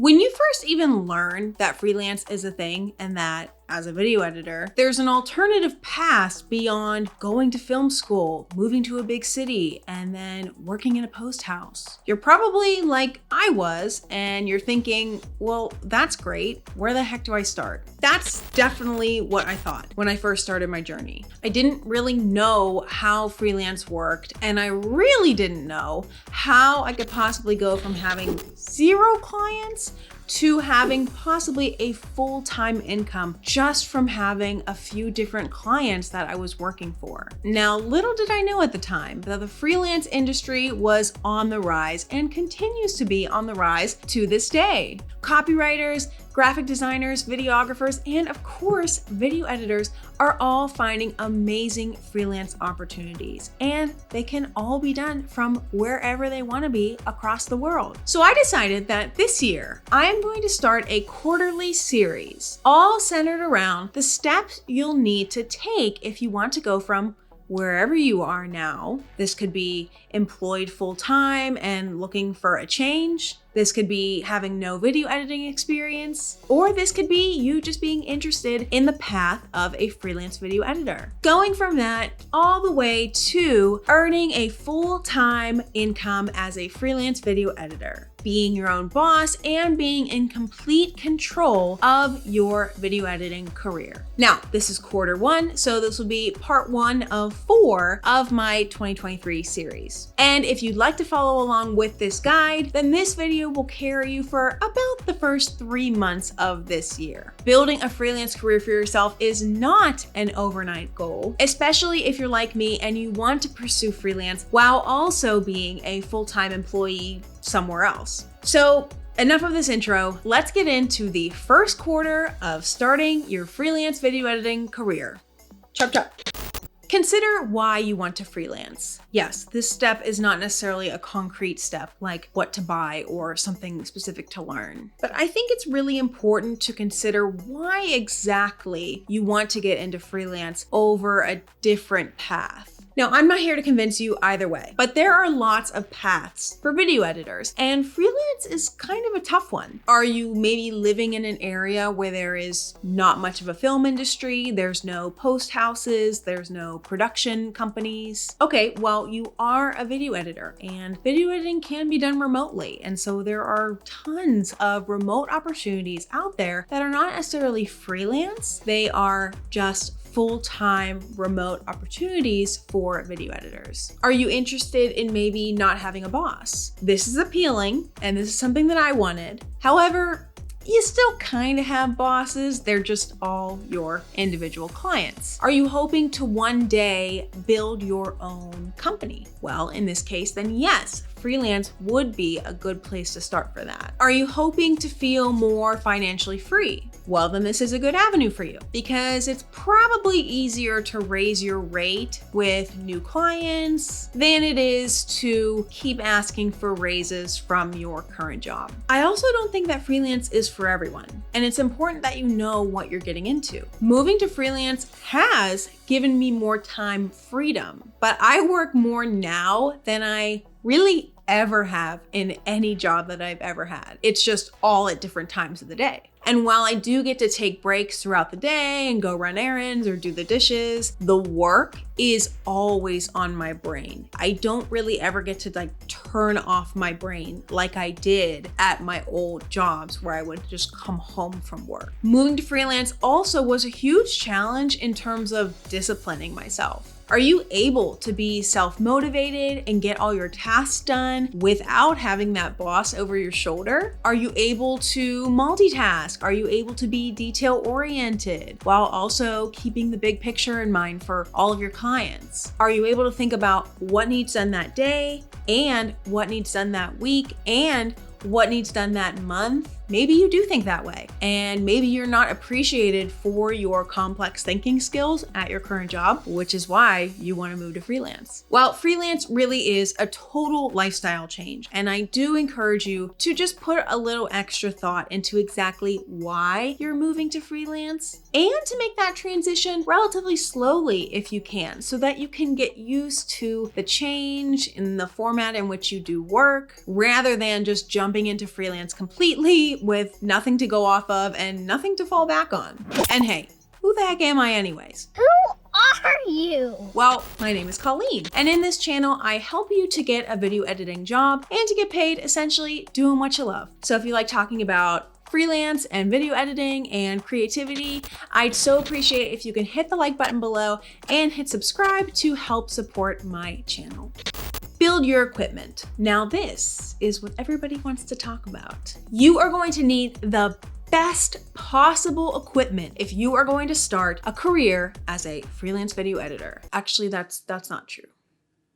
When you first even learn that freelance is a thing and that as a video editor, there's an alternative path beyond going to film school, moving to a big city, and then working in a post house. You're probably like I was, and you're thinking, well, that's great. Where the heck do I start? That's definitely what I thought when I first started my journey. I didn't really know how freelance worked, and I really didn't know how I could possibly go from having 0 clients to having possibly a full-time income just from having a few different clients that I was working for. Now, little did I know at the time that the freelance industry was on the rise and continues to be on the rise to this day. Copywriters, graphic designers, videographers, and of course, video editors are all finding amazing freelance opportunities, and they can all be done from wherever they want to be across the world. So I decided that this year, I am going to start a quarterly series, all centered around the steps you'll need to take if you want to go from wherever you are now. This could be employed full-time and looking for a change. This could be having no video editing experience, or this could be you just being interested in the path of a freelance video editor. Going from that all the way to earning a full-time income as a freelance video editor, being your own boss and being in complete control of your video editing career. Now, this is quarter 1, so this will be part 1 of 4 of my 2023 series. And if you'd like to follow along with this guide, then this video will carry you for about the first 3 months of this year. Building a freelance career for yourself is not an overnight goal, especially if you're like me and you want to pursue freelance while also being a full-time employee somewhere else. So enough of this intro, let's get into the first quarter of starting your freelance video editing career. Chop chop. Consider why you want to freelance. Yes, this step is not necessarily a concrete step like what to buy or something specific to learn. But I think it's really important to consider why exactly you want to get into freelance over a different path. Now, I'm not here to convince you either way, but there are lots of paths for video editors, and freelance is kind of a tough one. Are you maybe living in an area where there is not much of a film industry, there's no post houses, there's no production companies? Okay, well, you are a video editor, and video editing can be done remotely, and so there are tons of remote opportunities out there that are not necessarily freelance, they are just full-time remote opportunities for video editors. Are you interested in maybe not having a boss? This is appealing, and this is something that I wanted. However, you still kind of have bosses, they're just all your individual clients. Are you hoping to one day build your own company? Well, in this case, then yes, freelance would be a good place to start for that. Are you hoping to feel more financially free? Well, then this is a good avenue for you because it's probably easier to raise your rate with new clients than it is to keep asking for raises from your current job. I also don't think that freelance is for everyone, and it's important that you know what you're getting into. Moving to freelance has given me more time freedom, but I work more now than I really ever have in any job that I've ever had. It's just all at different times of the day. And while I do get to take breaks throughout the day and go run errands or do the dishes, the work is always on my brain. I don't really ever get to turn off my brain like I did at my old jobs where I would just come home from work. Moving to freelance also was a huge challenge in terms of disciplining myself. Are you able to be self-motivated and get all your tasks done without having that boss over your shoulder? Are you able to multitask? Are you able to be detail-oriented while also keeping the big picture in mind for all of your clients? Are you able to think about what needs done that day and what needs done that week and what needs done that month? Maybe you do think that way, and maybe you're not appreciated for your complex thinking skills at your current job, which is why you want to move to freelance. Well, freelance really is a total lifestyle change, and I do encourage you to just put a little extra thought into exactly why you're moving to freelance and to make that transition relatively slowly if you can, so that you can get used to the change in the format in which you do work rather than just jumping into freelance completely with nothing to go off of and nothing to fall back on. And hey, who the heck am I anyways? Who are you? Well, my name is Colleen, and in this channel, I help you to get a video editing job and to get paid essentially doing what you love. So if you like talking about freelance and video editing and creativity, I'd so appreciate if you can hit the like button below and hit subscribe to help support my channel. Build your equipment. Now this is what everybody wants to talk about. You are going to need the best possible equipment if you are going to start a career as a freelance video editor. Actually, that's not true.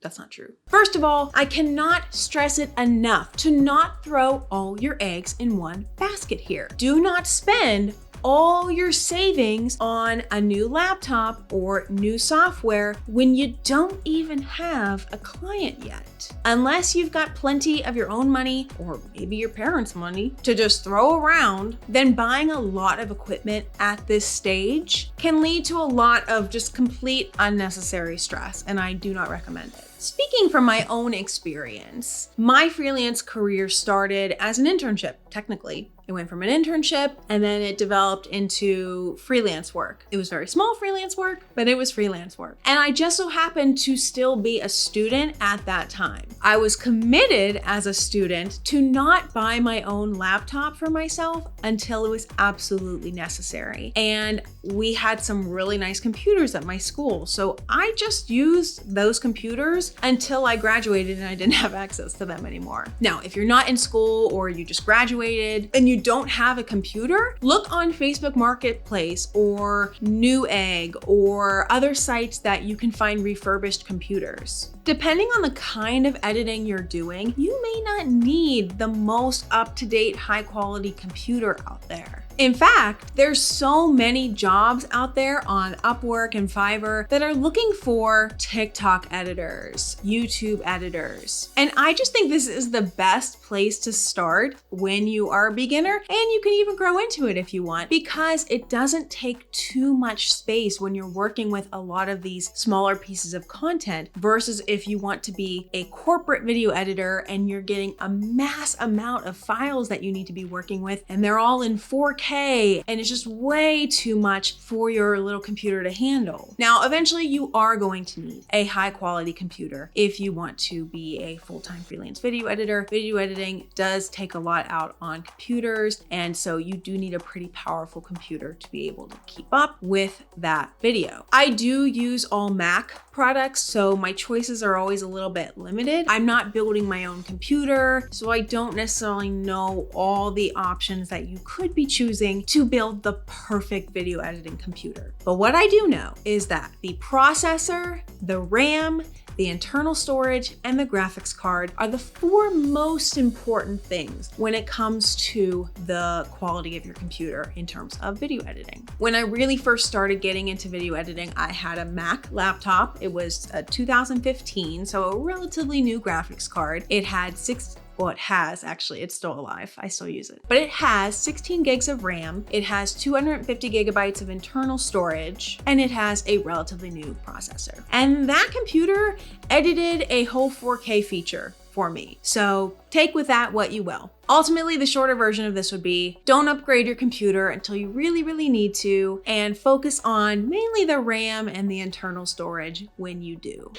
That's not true. First of all, I cannot stress it enough to not throw all your eggs in one basket here. Do not spend all your savings on a new laptop or new software when you don't even have a client yet. Unless you've got plenty of your own money or maybe your parents' money to just throw around, then buying a lot of equipment at this stage can lead to a lot of just complete unnecessary stress, and I do not recommend it. Speaking from my own experience, my freelance career started as an internship, technically. It went from an internship and then it developed into freelance work. It was very small freelance work, but it was freelance work. And I just so happened to still be a student at that time. I was committed as a student to not buy my own laptop for myself until it was absolutely necessary. And we had some really nice computers at my school. So I just used those computers until I graduated and I didn't have access to them anymore. Now, if you're not in school or you just graduated and you don't have a computer, look on Facebook Marketplace or Newegg or other sites that you can find refurbished computers. Depending on the kind of editing you're doing, you may not need the most up-to-date, high-quality computer out there. In fact, there's so many jobs out there on Upwork and Fiverr that are looking for TikTok editors, YouTube editors. And I just think this is the best place to start when you are a beginner, and you can even grow into it if you want, because it doesn't take too much space when you're working with a lot of these smaller pieces of content versus if you want to be a corporate video editor and you're getting a mass amount of files that you need to be working with and they're all in 4K and it's just way too much for your little computer to handle. Now, eventually you are going to need a high quality computer if you want to be a full-time freelance video editor. Video editing does take a lot out on computers, and so you do need a pretty powerful computer to be able to keep up with that video. I do use all Mac products, so my choices are always a little bit limited. I'm not building my own computer, so I don't necessarily know all the options that you could be choosing to build the perfect video editing computer. But what I do know is that the processor, the RAM, the internal storage, and the graphics card are the four most important things when it comes to the quality of your computer in terms of video editing. When I really first started getting into video editing, I had a Mac laptop. It was a 2015, so a relatively new graphics card. It had it has actually, it's still alive. I still use it. But it has 16 gigs of RAM. It has 250 gigabytes of internal storage, and it has a relatively new processor. And that computer edited a whole 4K feature for me. So take with that what you will. Ultimately, the shorter version of this would be don't upgrade your computer until you really, really need to, and focus on mainly the RAM and the internal storage when you do.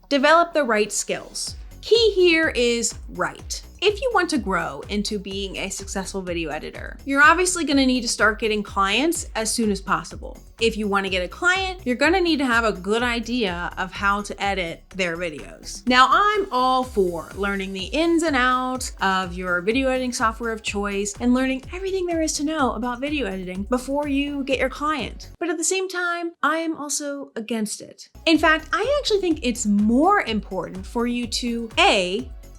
Develop the right skills. Key here is right. If you want to grow into being a successful video editor, you're obviously going to need to start getting clients as soon as possible. If you want to get a client, you're going to need to have a good idea of how to edit their videos. Now, I'm all for learning the ins and outs of your video editing software of choice and learning everything there is to know about video editing before you get your client. But at the same time, I am also against it. In fact, I actually think it's more important for you to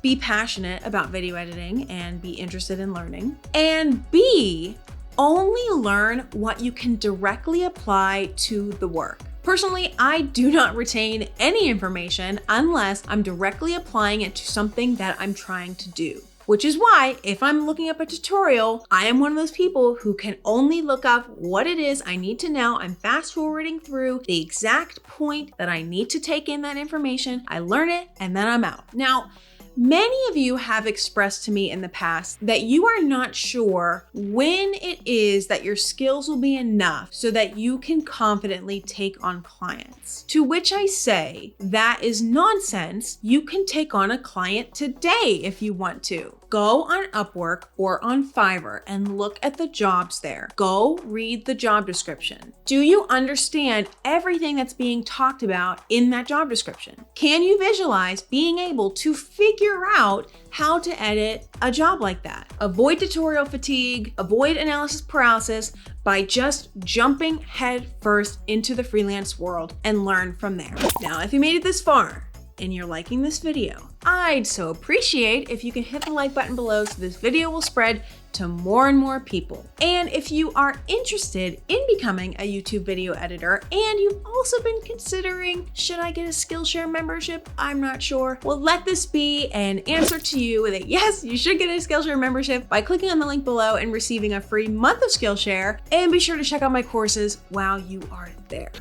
be passionate about video editing and be interested in learning, and B, only learn what you can directly apply to the work. Personally, I do not retain any information unless I'm directly applying it to something that I'm trying to do. Which is why, if I'm looking up a tutorial, I am one of those people who can only look up what it is I need to know. I'm fast forwarding through the exact point that I need to take in that information. I learn it and then I'm out. Now, Many of you have expressed to me in the past that you are not sure when it is that your skills will be enough so that you can confidently take on clients. To which I say, that is nonsense. You can take on a client today if you want to. Go on Upwork or on Fiverr and look at the jobs there. Go read the job description. Do you understand everything that's being talked about in that job description? Can you visualize being able to figure out how to edit a job like that? Avoid tutorial fatigue, avoid analysis paralysis by just jumping head first into the freelance world and learn from there. Now, if you made it this far, and you're liking this video, I'd so appreciate if you can hit the like button below so this video will spread to more and more people. And if you are interested in becoming a YouTube video editor and you've also been considering, should I get a Skillshare membership? I'm not sure. Well, let this be an answer to you that yes, you should get a Skillshare membership by clicking on the link below and receiving a free month of Skillshare. And be sure to check out my courses while you are there.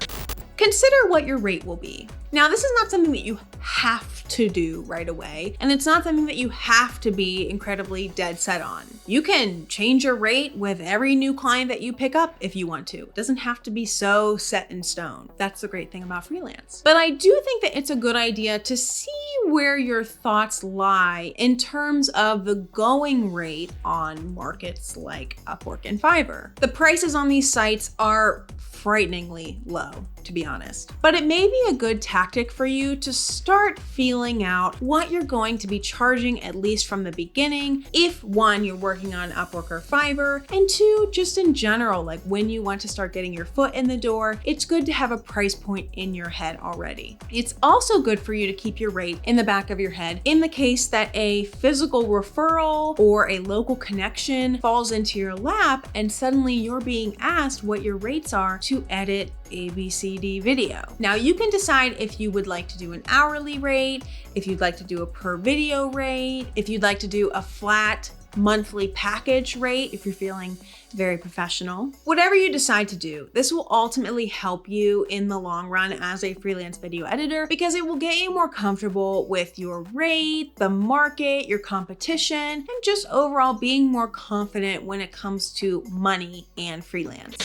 Consider what your rate will be. Now, this is not something that you have to do right away, and it's not something that you have to be incredibly dead set on. You can change your rate with every new client that you pick up if you want to. It doesn't have to be so set in stone. That's the great thing about freelance. But I do think that it's a good idea to see where your thoughts lie in terms of the going rate on markets like Upwork and Fiverr. The prices on these sites are frighteningly low, to be honest. But it may be a good tactic for you to start feeling out what you're going to be charging, at least from the beginning, if one, you're working on Upwork or Fiverr, and two, just in general, like when you want to start getting your foot in the door, it's good to have a price point in your head already. It's also good for you to keep your rate in the back of your head in the case that a physical referral or a local connection falls into your lap and suddenly you're being asked what your rates are to edit ABCD video. Now you can decide if you would like to do an hourly rate, if you'd like to do a per video rate, if you'd like to do a flat monthly package rate, if you're feeling very professional. Whatever you decide to do, this will ultimately help you in the long run as a freelance video editor because it will get you more comfortable with your rate, the market, your competition, and just overall being more confident when it comes to money and freelance.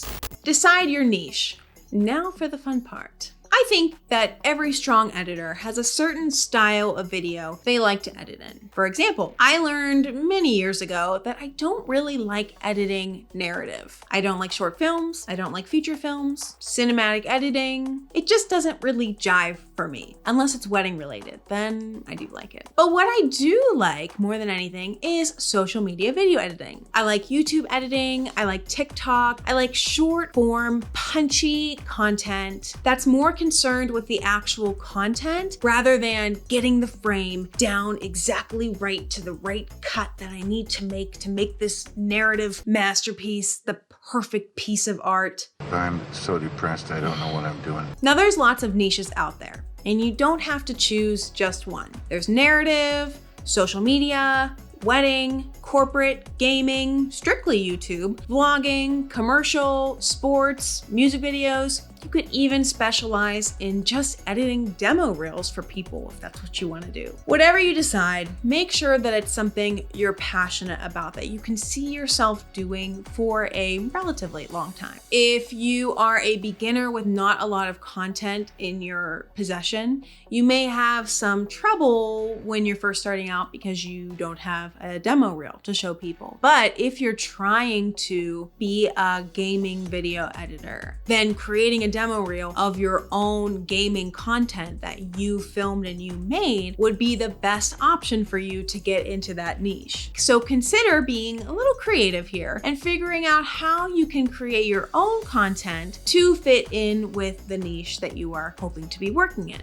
Decide your niche. Now for the fun part. I think that every strong editor has a certain style of video they like to edit in. For example, I learned many years ago that I don't really like editing narrative. I don't like short films. I don't like feature films, cinematic editing. It just doesn't really jive for me. Unless it's wedding related, then I do like it. But what I do like more than anything is social media video editing. I like YouTube editing. I like TikTok. I like short form, punchy content that's more concerned with the actual content rather than getting the frame down exactly right to the right cut that I need to make this narrative masterpiece the perfect piece of art. I'm so depressed, I don't know what I'm doing. Now there's lots of niches out there and you don't have to choose just one. There's narrative, social media, wedding, corporate, gaming, strictly YouTube, vlogging, commercial, sports, music videos. You could even specialize in just editing demo reels for people if that's what you want to do. Whatever you decide, make sure that it's something you're passionate about, that you can see yourself doing for a relatively long time. If you are a beginner with not a lot of content in your possession, you may have some trouble when you're first starting out because you don't have a demo reel to show people. But if you're trying to be a gaming video editor, then creating a demo reel of your own gaming content that you filmed and you made would be the best option for you to get into that niche. So consider being a little creative here and figuring out how you can create your own content to fit in with the niche that you are hoping to be working in.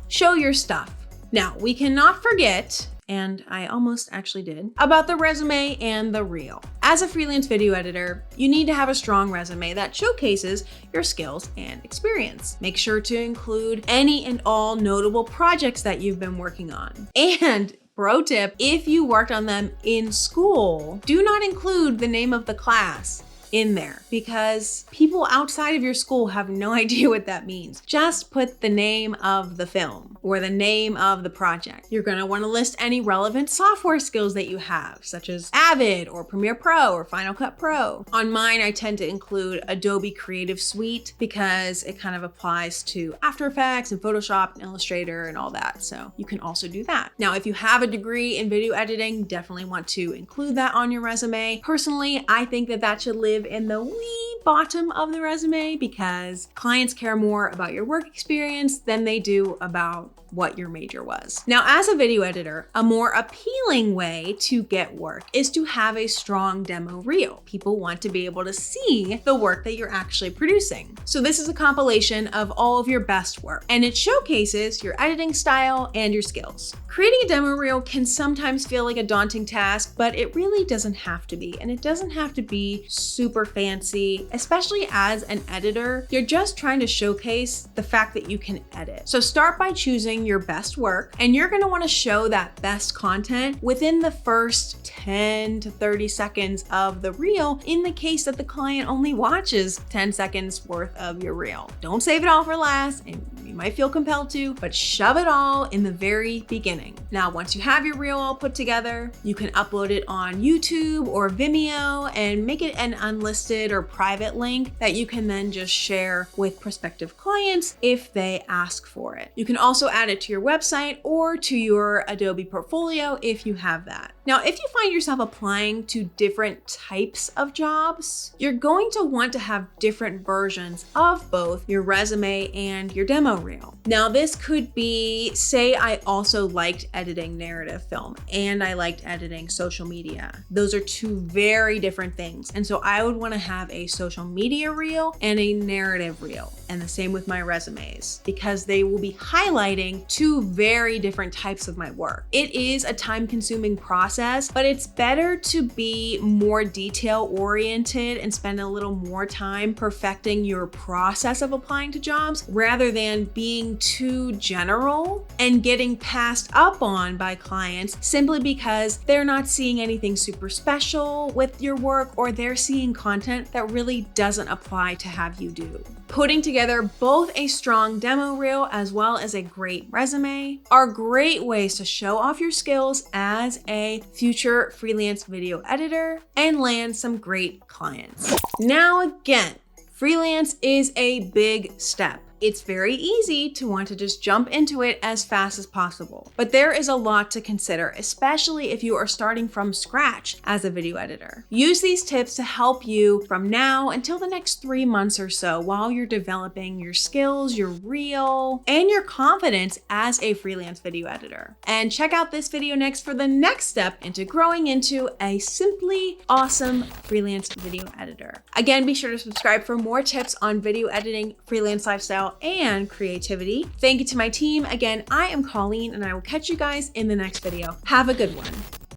Show your stuff. Now, we cannot forget, and I almost actually did, about the resume and the reel. As a freelance video editor, you need to have a strong resume that showcases your skills and experience. Make sure to include any and all notable projects that you've been working on. And pro tip, if you worked on them in school, do not include the name of the class. in there because people outside of your school have no idea what that means. Just put the name of the film or the name of the project. You're gonna wanna list any relevant software skills that you have, such as Avid or Premiere Pro or Final Cut Pro. On mine, I tend to include Adobe Creative Suite because it kind of applies to After Effects and Photoshop and Illustrator and all that. So you can also do that. Now, if you have a degree in video editing, definitely want to include that on your resume. Personally, I think that that should live in the wee bottom of the resume because clients care more about your work experience than they do about what your major was. Now, as a video editor, a more appealing way to get work is to have a strong demo reel. People want to be able to see the work that you're actually producing. So this is a compilation of all of your best work, and it showcases your editing style and your skills. Creating a demo reel can sometimes feel like a daunting task, but it really doesn't have to be, and it doesn't have to be super fancy, especially as an editor. You're just trying to showcase the fact that you can edit. So start by choosing your best work, and you're gonna wanna show that best content within the first 10 to 30 seconds of the reel in the case that the client only watches 10 seconds worth of your reel. Don't save it all for last, and you might feel compelled to, but shove it all in the very beginning. Now, once you have your reel all put together, you can upload it on YouTube or Vimeo and make it an unlisted or private link that you can then just share with prospective clients if they ask for it. You can also add it to your website or to your Adobe portfolio if you have that. Now, if you find yourself applying to different types of jobs, you're going to want to have different versions of both your resume and your demo reel. Now, this could be, say I also liked editing narrative film and I liked editing social media. Those are two very different things. And so I would want to have a social media reel and a narrative reel. And the same with my resumes, because they will be highlighting two very different types of my work. It is a time-consuming process, but it's better to be more detail-oriented and spend a little more time perfecting your process of applying to jobs rather than being too general and getting passed up on by clients simply because they're not seeing anything super special with your work or they're seeing content that really doesn't apply to have you do. Putting together both a strong demo reel as well as a great resume are great ways to show off your skills as a future freelance video editor and land some great clients. Now again, freelance is a big step. It's very easy to want to just jump into it as fast as possible, but there is a lot to consider, especially if you are starting from scratch as a video editor. Use these tips to help you from now until the next 3 months or so while you're developing your skills, your reel, and your confidence as a freelance video editor. And check out this video next for the next step into growing into a simply awesome freelance video editor. Again, be sure to subscribe for more tips on video editing, freelance lifestyle, and creativity. Thank you to my team. Again, I am Colleen and I will catch you guys in the next video. Have a good one.